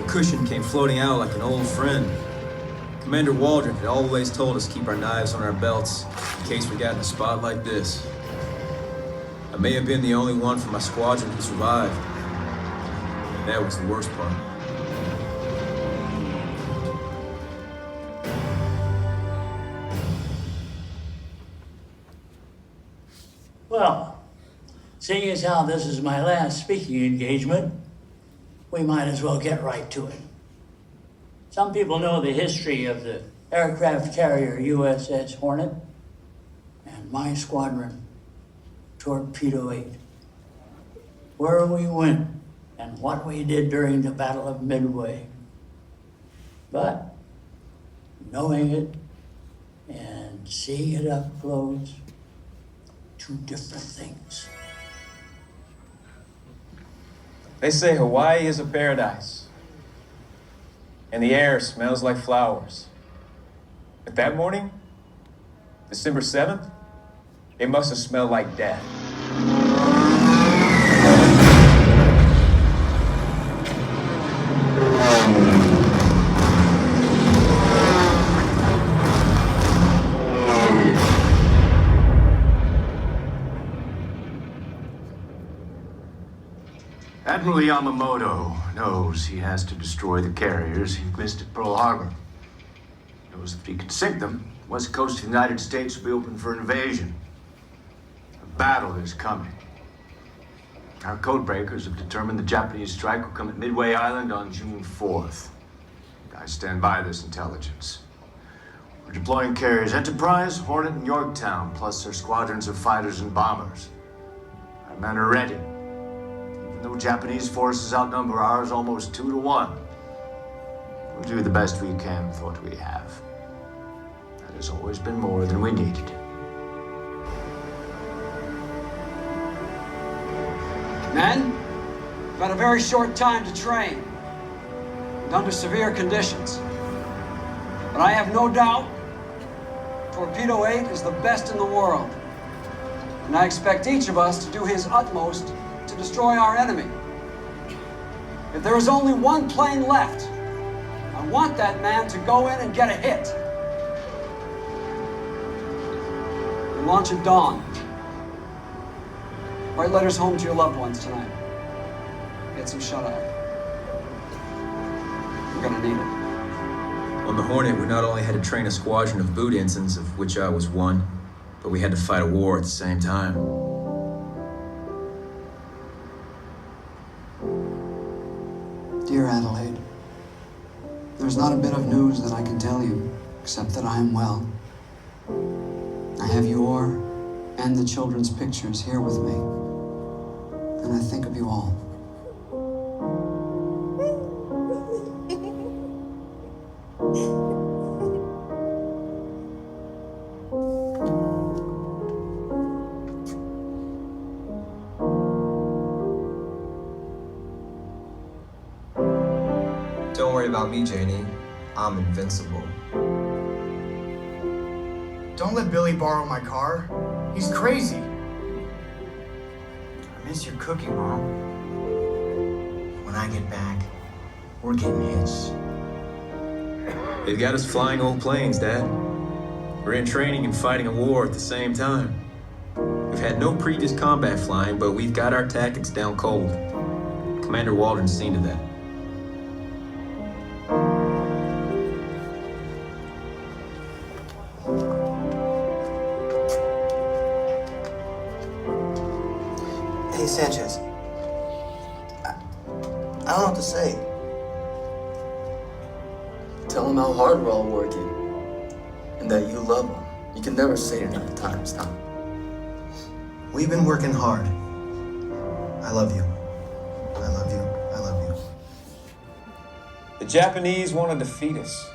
cushion came floating out like an old friend. Commander Waldron had always told us to keep our knives on our belts in case we got in a spot like this. I may have been the only one from my squadron who survived. That was the worst part. Well, seeing as how this is my last speaking engagement, we might as well get right to it. Some people know the history of the aircraft carrier USS Hornet and my squadron, Torpedo 8. Where we went and what we did during the Battle of Midway. But knowing it and seeing it up close, two different things. They say Hawaii is a paradise, and the air smells like flowers. But that morning, December 7th, it must have smelled like death. Admiral Yamamoto knows he has to destroy the carriers he missed at Pearl Harbor. Knows if he can sink them, the west coast of the United States will be open for invasion. A battle is coming. Our codebreakers have determined the Japanese strike will come at Midway Island on June 4th. I stand by this intelligence. We're deploying carriers Enterprise, Hornet, and Yorktown, plus their squadrons of fighters and bombers. Our men are ready. Even though Japanese forces outnumber ours almost 2 to 1, we'll do the best we can with what we have. That has always been more than we needed. Men, we've had a very short time to train and under severe conditions. But I have no doubt Torpedo 8 is the best in the world. And I expect each of us to do his utmost to destroy our enemy. If there is only one plane left, I want that man to go in and get a hit. We launch at dawn. Write letters home to your loved ones tonight. Get some shut-eye. We're gonna need it. On the Hornet, we not only had to train a squadron of boot ensigns, of which I was one, but we had to fight a war at the same time. Dear Adelaide, there's not a bit of news that I can tell you, except that I am well. I have your and the children's pictures here with me, and I think of you all. Don't worry about me, Janie. I'm invincible. Don't let Billy borrow my car. He's crazy. I miss your cooking, Mom. When I get back, we're getting hits. They've got us flying old planes, Dad. We're in training and fighting a war at the same time. We've had no previous combat flying, but we've got our tactics down cold. Commander Waldron's seen to that. Hey, Sanchez. I don't know what to say. Tell him how hard we're all working. And that you love him. You can never say it enough times, Tom. We've been working hard. I love you. I love you. I love you. The Japanese want to defeat us.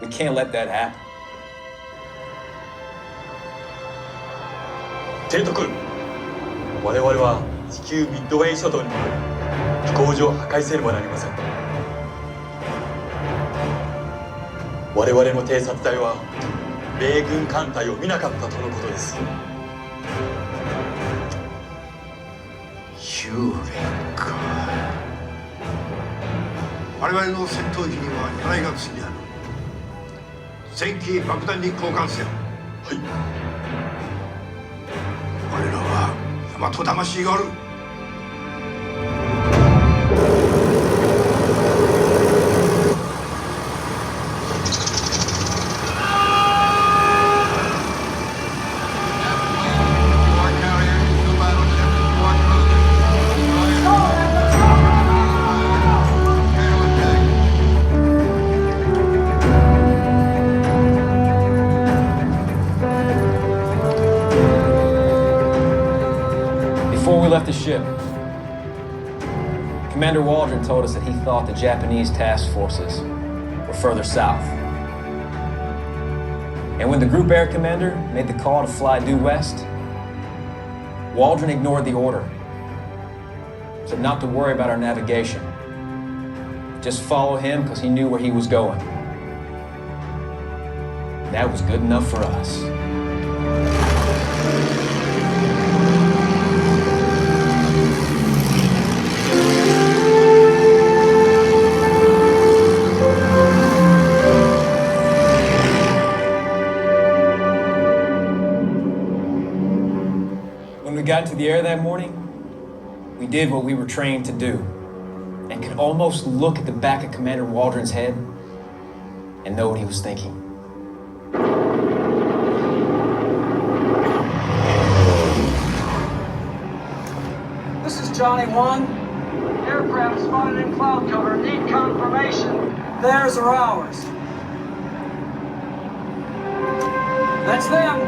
We can't let that happen. 提督君、我々は地球ミッドウェイ諸島に飛行場を破壊せねばなりません。我々の偵察隊は米軍艦隊を見なかったとのことです。Eureka. 我々の戦闘機には2台が積んである。戦機爆弾に交換せよ。はい。我らは大和魂がある。Before we left the ship, Commander Waldron told us that he thought the Japanese task forces were further south. And when the group air commander made the call to fly due west, Waldron ignored the order. Said not to worry about our navigation. Just follow him because he knew where he was going. That was good enough for us. When we got into the air that morning, we did what we were trained to do and could almost look at the back of Commander Waldron's head and know what he was thinking. This is Johnny 1. Aircraft spotted in cloud cover. Need confirmation. Theirs or ours? That's them.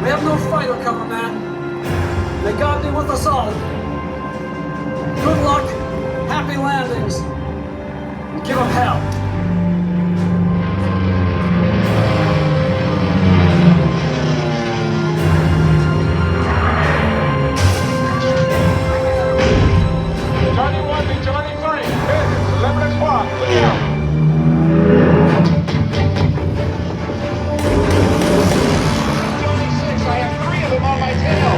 We have no fighter cover, man. May God be with us all. Good luck, happy landings, and give them hell. Johnny 1 to Johnny 3. It's 11 o'clock. Look out. I have 3 of them on my tail.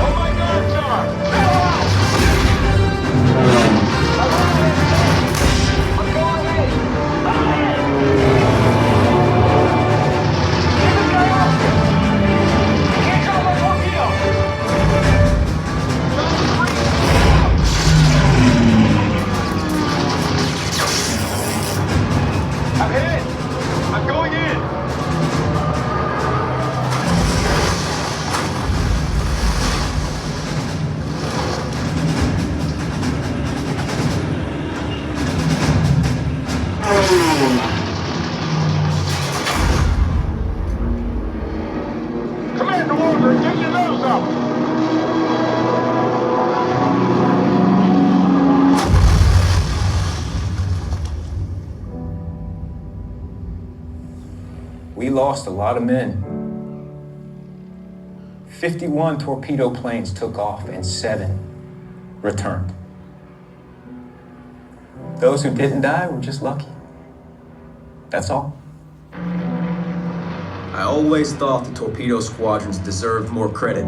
Oh my God, John! Bail out! I'm going in. Get this guy off here. I can't tell my torpedo. I'm hit. I'm going in. Commander Waldron, get your nose up! We lost a lot of men. 51 torpedo planes took off and 7 returned. Those who didn't die were just lucky. That's all. I always thought the torpedo squadrons deserved more credit.